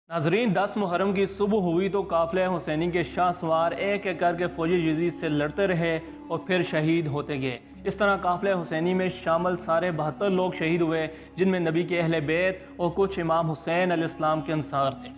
नाजरीन 10 मुहर्रम की सुबह हुई तो काफिले हुसैनी के शाह सवार एक एक करके फौजी यजीद से लड़ते रहे और फिर शहीद होते गए। इस तरह काफिले हुसैनी में शामिल सारे 72 लोग शहीद हुए, जिनमें नबी के अहले बैत और कुछ इमाम हुसैन अलैहिस्सलाम के अंसार थे।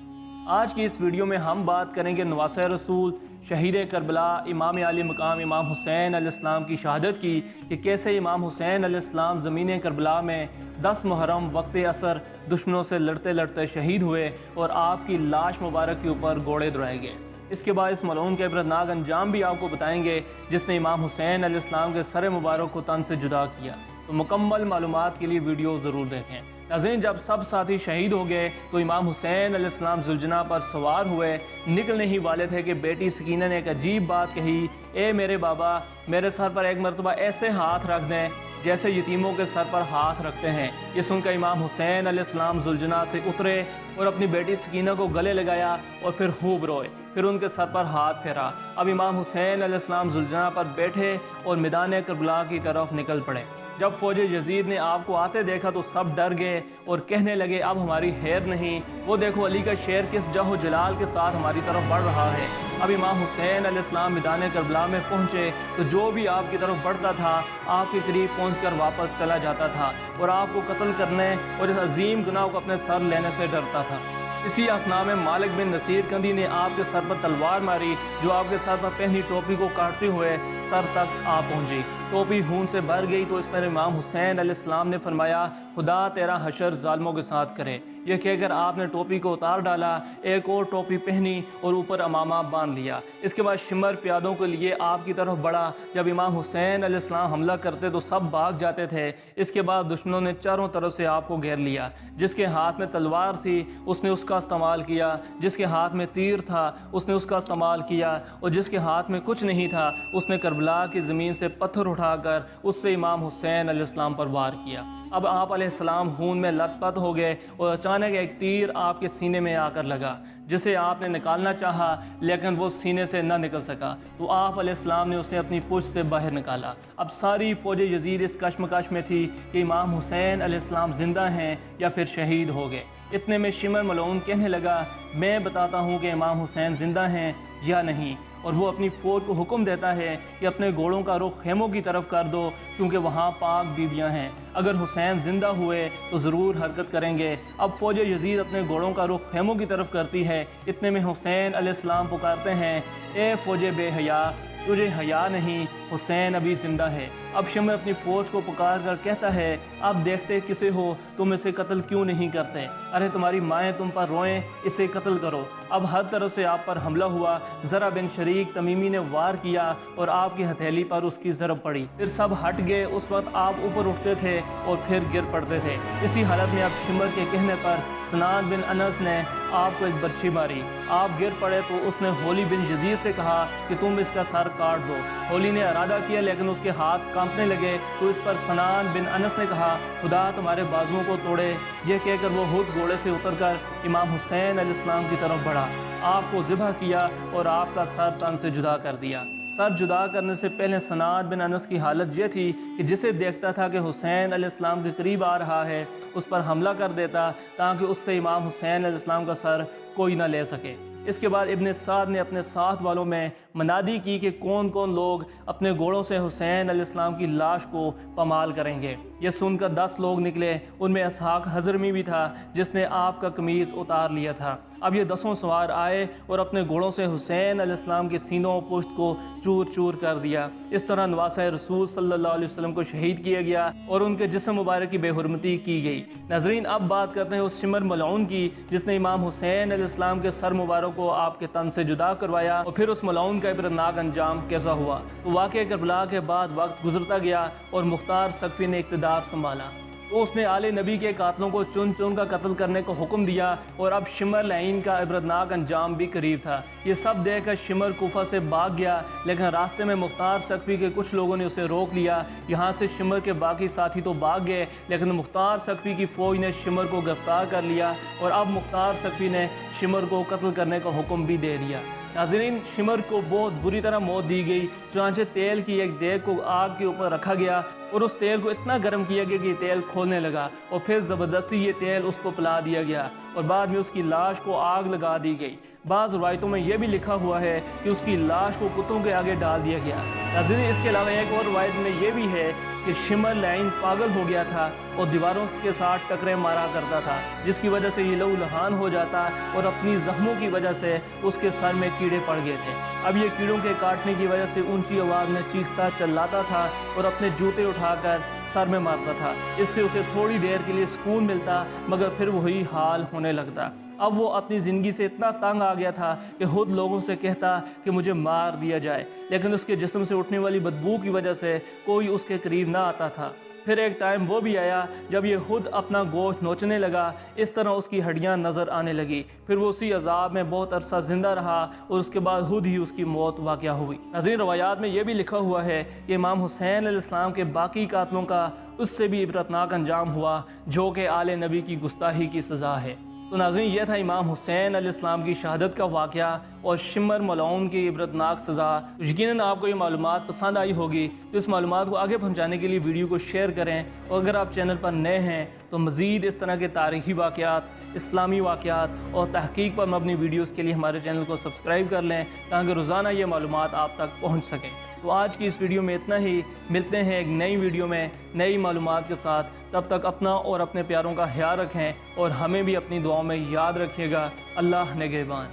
आज की इस वीडियो में हम बात करेंगे नवासे रसूल शहीद करबला इमाम आली मकाम इमाम हुसैन अलैहिस्सलाम की शहादत की कि कैसे इमाम हुसैन अलैहिस्सलाम ज़मीन करबला में 10 मुहर्रम वक्त असर दुश्मनों से लड़ते लड़ते शहीद हुए और आपकी लाश मुबारक के ऊपर घोड़े दौड़ाए गए। इसके बाद इस मलऊन के इबरतनाक अंजाम भी आपको बताएंगे जिसने इमाम हुसैन अलैहिस्सलाम के सर मुबारक को तन से जुदा किया। तो मुकम्मल मालूमात के लिए वीडियो ज़रूर देखें। नाज़रीन, जब सब साथी शहीद हो गए तो इमाम हुसैन अलैहिस्सलाम जुलजना पर सवार हुए। निकलने ही वाले थे कि बेटी सकीना ने एक अजीब बात कही, ए मेरे बाबा, मेरे सर पर एक मरतबा ऐसे हाथ रख दें जैसे यतीमों के सर पर हाथ रखते हैं। ये सुनकर इमाम हुसैन अलैहिस्सलाम जुलजना से उतरे और अपनी बेटी सकीना को गले लगाया और फिर खूब रोए, फिर उनके सर पर हाथ फेरा। अब इमाम हुसैन अलैहिस्सलाम जुलजना पर बैठे और मैदान करबला की तरफ निकल पड़े। जब फौज यजीद ने आपको आते देखा तो सब डर गए और कहने लगे, अब हमारी खैर नहीं, वो देखो अली का शेर किस जहो जलाल के साथ हमारी तरफ बढ़ रहा है। अब इमाम हुसैन अलैहिस्सलाम मैदान करबला में पहुँचे तो जो भी आपकी तरफ बढ़ता था आपके करीब पहुंचकर वापस चला जाता था और आपको कत्ल करने और इस अजीम गुनाह को अपने सर लेने से डरता था। इसी असना में मालिक बिन नसीर कंदी ने आपके सर पर तलवार मारी, जो आपके सर पर पहनी टोपी को काटते हुए सर तक आ पहुंची। टोपी खून से भर गई तो इस पर इमाम हुसैन अलैहिस्सलाम ने फरमाया, खुदा तेरा हशर जालिमों के साथ करे। यह कहकर आपने टोपी को उतार डाला, एक और टोपी पहनी और ऊपर अमामा बांध लिया। इसके बाद शिमर प्यादों के लिए आपकी तरफ बढ़ा। जब इमाम हुसैन अलैहिस्सलाम हमला करते तो सब भाग जाते थे। इसके बाद दुश्मनों ने चारों तरफ से आपको घेर लिया। जिसके हाथ में तलवार थी उसने उसका इस्तेमाल किया, जिसके हाथ में तीर था उसने उसका इस्तेमाल किया और जिसके हाथ में कुछ नहीं था उसने करबला की ज़मीन से पत्थर उठाकर उससे इमाम हुसैन अलैहिस्सलाम पर वार किया। अब आप अलैहिस्सलाम खून में लथपथ हो गए और अचानक एक तीर आपके सीने में आकर लगा, जिसे आपने निकालना चाहा लेकिन वो सीने से न निकल सका। तो आप अलैहिस्सलाम ने उसे अपनी पुश्त से बाहर निकाला। अब सारी फौज यजीद इस कश्मकश में थी कि इमाम हुसैन अलैहिस्सलाम जिंदा हैं या फिर शहीद हो गए। इतने में शिमर मलऊन कहने लगा, मैं बताता हूँ कि इमाम हुसैन जिंदा हैं या नहीं। और वो अपनी फ़ौज को हुक्म देता है कि अपने घोड़ों का रुख खेमों की तरफ कर दो, क्योंकि वहाँ पाक बीबियाँ हैं। अगर हुसैन ज़िंदा हुए तो ज़रूर हरकत करेंगे। अब फ़ौज यजीद अपने घोड़ों का रुख खेमों की तरफ करती है। इतने में हुसैन अलैहिस्सलाम पुकारते हैं, ए फ़ौज बेहया, तुझे हया नहीं, हुसैन अभी ज़िंदा है। अब शिमर अपनी फ़ौज को पुकार कर कहता है, अब देखते किसे हो, तुम इसे कत्ल क्यों नहीं करते? अरे तुम्हारी माएँ तुम पर रोएं, इसे कत्ल करो। अब हर तरफ से आप पर हमला हुआ। ज़रा बिन शरीक तमीमी ने वार किया और आपकी हथेली पर उसकी ज़रब पड़ी। फिर सब हट गए। उस वक्त आप ऊपर उठते थे और फिर गिर पड़ते थे। इसी हालत में अब शिमर के कहने पर सनान बिन अनस ने आपको एक बर्छी मारी। आप गिर पड़े तो उसने होली बिन यजीद से कहा कि तुम इसका सर काट दो। होली ने इरादा किया लेकिन उसके हाथ कांपने लगे तो इस पर सनान बिन अनस ने कहा, खुदा तुम्हारे बाजुओं को तोड़े। यह कहकर वो खुद घोड़े से उतरकर इमाम हुसैन अलैहिस्सलाम की तरफ बढ़ा, आपको ज़िबह किया और आपका सर तन से जुदा कर दिया। सर जुदा करने से पहले सनान बिन अनस की हालत यह थी कि जिसे देखता था कि हुसैन अलैहिस्सलाम के करीब आ रहा है उस पर हमला कर देता, ताकि उससे इमाम हुसैन अलैहिस्सलाम का सर कोई ना ले सके। इसके बाद इब्न साद ने अपने साथ वालों में मनादी की कि कौन कौन लोग अपने घोड़ों से हुसैन अलैहिस्सलाम की लाश को पमाल करेंगे। यह सुनकर 10 लोग निकले। उनमें इसहाक हज़रमी भी था जिसने आपका कमीज़ उतार लिया था। अब ये 10 सवार आए और अपने घोड़ों से हुसैन अलैहिस्सलाम के सीनों पुश्त को चूर चूर कर दिया। इस तरह नवासे रसूल सल्लल्लाहु अलैहि वसल्लम को शहीद किया गया और उनके जिस्म मुबारक की बेहुरमती की गई। नाज़रीन, अब बात करते हैं उस शिमर मलऊन की जिसने इमाम हुसैन अलैहिस्सलाम के सर मुबारक को आपके तन से जुदा करवाया और फिर उस मलऊन का इबरतनाक अंजाम कैसा हुआ। तो वाक़या करबला के बाद वक्त गुजरता गया और मुख्तार सकफ़ी ने इक़्तिदार संभाला तो उसने आले नबी के कातलों को चुन चुन का कत्ल करने को हुक्म दिया और अब शिमर लाइन का इबरतनाक अंजाम भी करीब था। ये सब देखकर शिमर कुफा से भाग गया, लेकिन रास्ते में मुख्तार सकफ़ी के कुछ लोगों ने उसे रोक लिया। यहाँ से शिमर के बाकी साथी तो भाग गए, लेकिन मुख्तार सकफ़ी की फ़ौज ने शिमर को गिरफ्तार कर लिया और अब मुख्तार सकफ़ी ने शिमर को कत्ल करने का हुक्म भी दे दिया। नाज़रीन, शिमर को बहुत बुरी तरह मौत दी गई। चुनांचे तेल की एक देग को आग के ऊपर रखा गया اور اس تیل کو اتنا گرم کیا گیا کہ یہ تیل کھولنے لگا اور پھر زبردستی یہ تیل اس کو پلا دیا گیا اور بعد میں اس کی لاش کو آگ لگا دی گئی۔ بعض روایتوں میں یہ بھی لکھا ہوا ہے کہ اس کی لاش کو کتوں کے آگے ڈال دیا گیا۔ ناظرین، اس کے علاوہ ایک اور روایت میں یہ بھی ہے کہ شمر لعین پاگل ہو گیا تھا اور دیواروں کے ساتھ ٹکرے مارا کرتا تھا، جس کی وجہ سے یہ لہو لہان ہو جاتا اور اپنی زخموں کی وجہ سے اس کے سر میں کیڑے پڑ گئے تھے۔ اب یہ کیڑوں کے کاٹنے کی وجہ سے اونچی آواز میں چیختا چلاتا تھا اور اپنے جوتے اٹھا کر سر میں مارتا تھا۔ اس سے اسے تھوڑی دیر کے لیے سکون ملتا مگر پھر وہی حال ہونے لگتا۔ اب وہ اپنی زندگی سے اتنا تنگ آ گیا تھا کہ خود لوگوں سے کہتا کہ مجھے مار دیا جائے، لیکن اس کے جسم سے اٹھنے والی بدبو کی وجہ سے کوئی اس کے قریب نہ آتا تھا۔ پھر ایک ٹائم وہ بھی آیا جب یہ خود اپنا گوشت نوچنے لگا، اس طرح اس کی ہڈیاں نظر آنے لگی۔ پھر وہ اسی عذاب میں بہت عرصہ زندہ رہا اور اس کے بعد خود ہی اس کی موت واقع ہوئی۔ ناظرین، روایات میں یہ بھی لکھا ہوا ہے کہ امام حسین علیہ السلام کے باقی قاتلوں کا اس سے بھی عبرتناک انجام ہوا، جو کہ آل نبی کی گستاخی کی سزا ہے۔ تو ناظرین، یہ تھا امام حسین علیہ السلام کی شہادت کا واقعہ اور شمر ملعون کی عبرتناک سزا۔ یقیناً آپ کو یہ معلومات پسند آئی ہوگی، تو اس معلومات کو آگے پہنچانے کے لیے ویڈیو کو شیئر کریں، اور اگر آپ چینل پر نئے ہیں تو مزید اس طرح کے تاریخی واقعات، اسلامی واقعات اور تحقیق پر مبنی ویڈیوز کے لیے ہمارے چینل کو سبسکرائب کر لیں تاکہ روزانہ یہ معلومات آپ تک پہنچ سکیں۔ تو آج کی اس ویڈیو میں اتنا ہی، ملتے ہیں ایک نئی ویڈیو میں نئی معلومات کے ساتھ۔ تب تک اپنا اور اپنے پیاروں کا خیال رکھیں اور ہمیں بھی اپنی دعاؤں میں یاد رکھیے گا۔ اللہ نگہبان۔